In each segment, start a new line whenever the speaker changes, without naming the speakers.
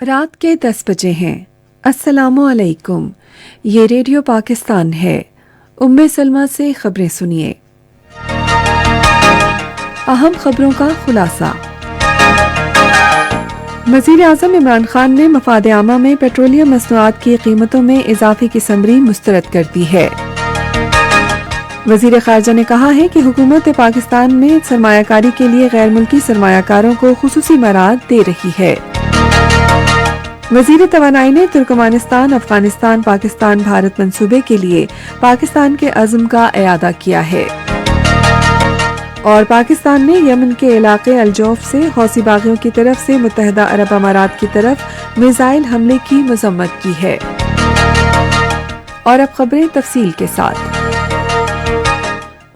رات کے 10 بجے ہیں۔ السلام علیکم، یہ ریڈیو پاکستان ہے۔ ام سلمہ سے خبریں سنیے۔ اہم خبروں کا خلاصہ۔ وزیر اعظم عمران خان نے مفاد عامہ میں پیٹرولیم مصنوعات کی قیمتوں میں اضافے کی سمری مسترد کر دی ہے۔ وزیر خارجہ نے کہا ہے کہ حکومت پاکستان میں سرمایہ کاری کے لیے غیر ملکی سرمایہ کاروں کو خصوصی مراعات دے رہی ہے۔ وزیر توانائی نے ترکمانستان، افغانستان، پاکستان بھارت منصوبے کے لیے پاکستان کے عزم کا اعادہ کیا ہے۔ اور پاکستان نے یمن کے علاقے الجوف سے حوثی باغیوں کی طرف سے متحدہ عرب امارات کی طرف میزائل حملے کی مذمت کی ہے۔ اور اب خبریں تفصیل کے ساتھ۔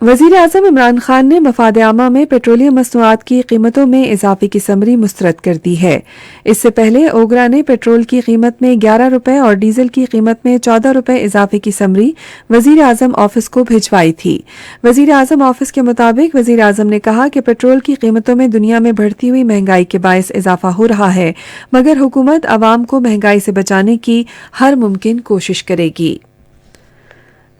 وزیر اعظم عمران خان نے مفاد عامہ میں پیٹرولیم مصنوعات کی قیمتوں میں اضافے کی سمری مسترد کر دی ہے۔ اس سے پہلے اوگرا نے پیٹرول کی قیمت میں 11 روپے اور ڈیزل کی قیمت میں 14 روپے اضافے کی سمری وزیر اعظم آفس کو بھجوائی تھی۔ وزیر اعظم آفس کے مطابق وزیر اعظم نے کہا کہ پیٹرول کی قیمتوں میں دنیا میں بڑھتی ہوئی مہنگائی کے باعث اضافہ ہو رہا ہے، مگر حکومت عوام کو مہنگائی سے بچانے کی ہر ممکن کوشش کرے گی۔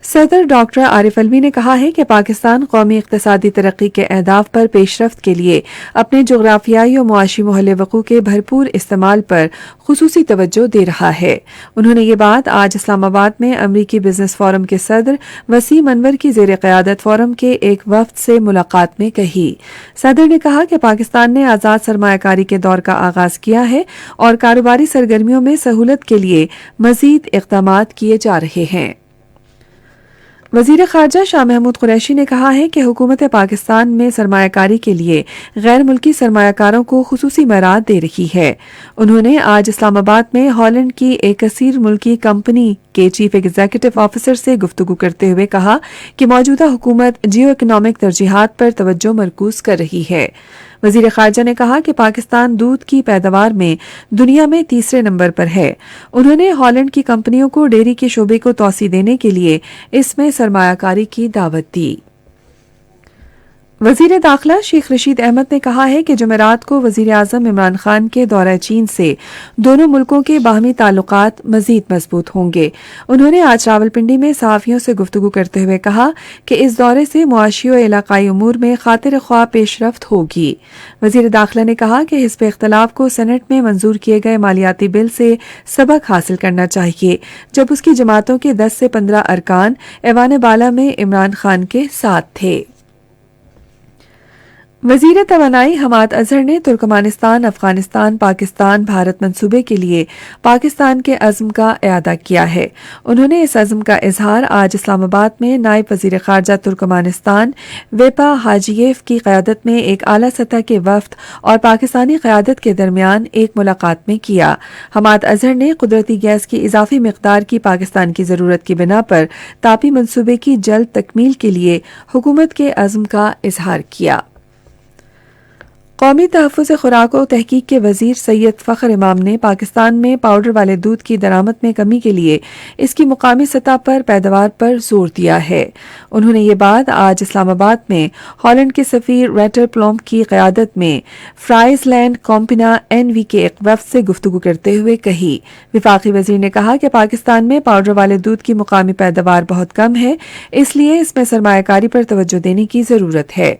صدر ڈاکٹر عارف علوی نے کہا ہے کہ پاکستان قومی اقتصادی ترقی کے اہداف پر پیش رفت کے لیے اپنے جغرافیائی و معاشی محل وقوع کے بھرپور استعمال پر خصوصی توجہ دے رہا ہے۔ انہوں نے یہ بات آج اسلام آباد میں امریکی بزنس فورم کے صدر وسیم انور کی زیر قیادت فورم کے ایک وفد سے ملاقات میں کہی۔ صدر نے کہا کہ پاکستان نے آزاد سرمایہ کاری کے دور کا آغاز کیا ہے اور کاروباری سرگرمیوں میں سہولت کے لیے مزید اقدامات کیے جا رہے ہیں۔ وزیر خارجہ شاہ محمود قریشی نے کہا ہے کہ حکومت پاکستان میں سرمایہ کاری کے لیے غیر ملکی سرمایہ کاروں کو خصوصی مراعات دے رہی ہے۔ انہوں نے آج اسلام آباد میں ہالینڈ کی ایک کثیر ملکی کمپنی کے چیف ایگزیکٹو آفیسر سے گفتگو کرتے ہوئے کہا کہ موجودہ حکومت جیو اکنامک ترجیحات پر توجہ مرکوز کر رہی ہے۔ وزیر خارجہ نے کہا کہ پاکستان دودھ کی پیداوار میں دنیا میں تیسرے نمبر پر ہے۔ انہوں نے ہالینڈ کی کمپنیوں کو ڈیری کے شعبے کو توسیع دینے کے لیے اس میں سرمایہ کاری کی دعوت دی۔ وزیر داخلہ شیخ رشید احمد نے کہا ہے کہ جمعرات کو وزیر اعظم عمران خان کے دورہ چین سے دونوں ملکوں کے باہمی تعلقات مزید مضبوط ہوں گے۔ انہوں نے آج راولپنڈی میں صحافیوں سے گفتگو کرتے ہوئے کہا کہ اس دورے سے معاشی و علاقائی امور میں خاطر خواہ پیش رفت ہوگی۔ وزیر داخلہ نے کہا کہ حزب اختلاف کو سینٹ میں منظور کیے گئے مالیاتی بل سے سبق حاصل کرنا چاہیے، جب اس کی جماعتوں کے 10 سے 15 ارکان ایوان بالا میں عمران خان کے ساتھ تھے۔ وزیر توانائی حماد اظہر نے ترکمانستان، افغانستان، پاکستان بھارت منصوبے کے لیے پاکستان کے عزم کا اعادہ کیا ہے۔ انہوں نے اس عزم کا اظہار آج اسلام آباد میں نائب وزیر خارجہ ترکمانستان ویپا حاجییف کی قیادت میں ایک اعلیٰ سطح کے وفد اور پاکستانی قیادت کے درمیان ایک ملاقات میں کیا۔ حماد اظہر نے قدرتی گیس کی اضافی مقدار کی پاکستان کی ضرورت کی بنا پر تاپی منصوبے کی جلد تکمیل کے لیے حکومت کے عزم کا اظہار کیا۔ قومی تحفظ خوراک و تحقیق کے وزیر سید فخر امام نے پاکستان میں پاؤڈر والے دودھ کی درآمد میں کمی کے لیے اس کی مقامی سطح پر پیداوار پر زور دیا ہے۔ انہوں نے یہ بات آج اسلام آباد میں ہالینڈ کے سفیر ریٹر پلوم کی قیادت میں فرائز لینڈ کامپنا NV کے ایک وفد سے گفتگو کرتے ہوئے کہی۔ وفاقی وزیر نے کہا کہ پاکستان میں پاؤڈر والے دودھ کی مقامی پیداوار بہت کم ہے، اس لیے اس میں سرمایہ کاری پر توجہ دینے کی ضرورت ہے۔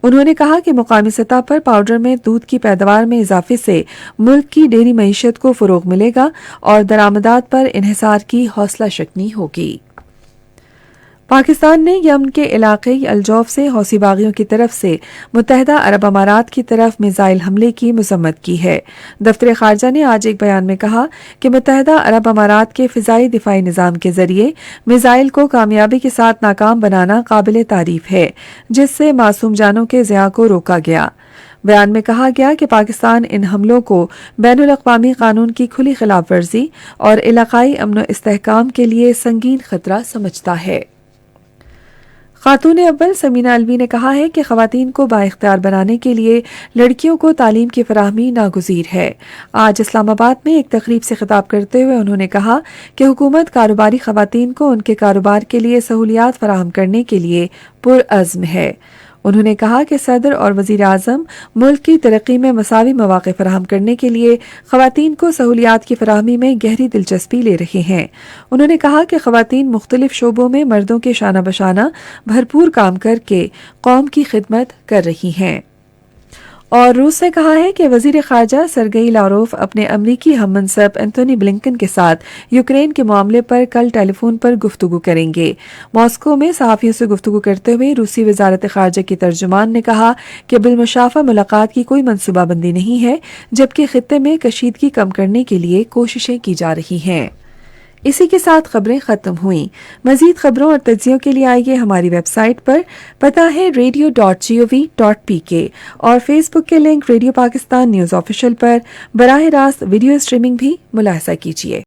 انہوں نے کہا کہ مقامی سطح پر پاؤڈر میں دودھ کی پیداوار میں اضافے سے ملک کی ڈیری معیشت کو فروغ ملے گا اور درآمدات پر انحصار کی حوصلہ شکنی ہوگی۔ پاکستان نے یمن کے علاقے الجوف سے حوثی باغیوں کی طرف سے متحدہ عرب امارات کی طرف میزائل حملے کی مذمت کی ہے۔ دفتر خارجہ نے آج ایک بیان میں کہا کہ متحدہ عرب امارات کے فضائی دفاعی نظام کے ذریعے میزائل کو کامیابی کے ساتھ ناکام بنانا قابل تعریف ہے، جس سے معصوم جانوں کے ضیاع کو روکا گیا۔ بیان میں کہا گیا کہ پاکستان ان حملوں کو بین الاقوامی قانون کی کھلی خلاف ورزی اور علاقائی امن و استحکام کے لیے سنگین خطرہ سمجھتا ہے۔ خاتون اول سمینہ علوی نے کہا ہے کہ خواتین کو بااختیار بنانے کے لیے لڑکیوں کو تعلیم کی فراہمی ناگزیر ہے۔ آج اسلام آباد میں ایک تقریب سے خطاب کرتے ہوئے انہوں نے کہا کہ حکومت کاروباری خواتین کو ان کے کاروبار کے لیے سہولیات فراہم کرنے کے لیے پرعزم ہے۔ انہوں نے کہا کہ صدر اور وزیر اعظم ملک کی ترقی میں مساوی مواقع فراہم کرنے کے لیے خواتین کو سہولیات کی فراہمی میں گہری دلچسپی لے رہے ہیں۔ انہوں نے کہا کہ خواتین مختلف شعبوں میں مردوں کے شانہ بشانہ بھرپور کام کر کے قوم کی خدمت کر رہی ہیں۔ اور روس نے کہا ہے کہ وزیر خارجہ سرگئی لاروف اپنے امریکی ہم منصب اینتھونی بلنکن کے ساتھ یوکرین کے معاملے پر کل ٹیلی فون پر گفتگو کریں گے۔ ماسکو میں صحافیوں سے گفتگو کرتے ہوئے روسی وزارت خارجہ کی ترجمان نے کہا کہ بالمشافہ ملاقات کی کوئی منصوبہ بندی نہیں ہے، جبکہ خطے میں کشیدگی کم کرنے کے لیے کوششیں کی جا رہی ہیں۔ اسی کے ساتھ خبریں ختم ہوئیں۔ مزید خبروں اور تجزیوں کے لیے آئیے ہماری ویب سائٹ پر، پتہ ہے radio.gov.pk، اور فیس بک کے link radio Pakistan news official پر براہ راست ویڈیو اسٹریمنگ بھی ملاحظہ کیجیے۔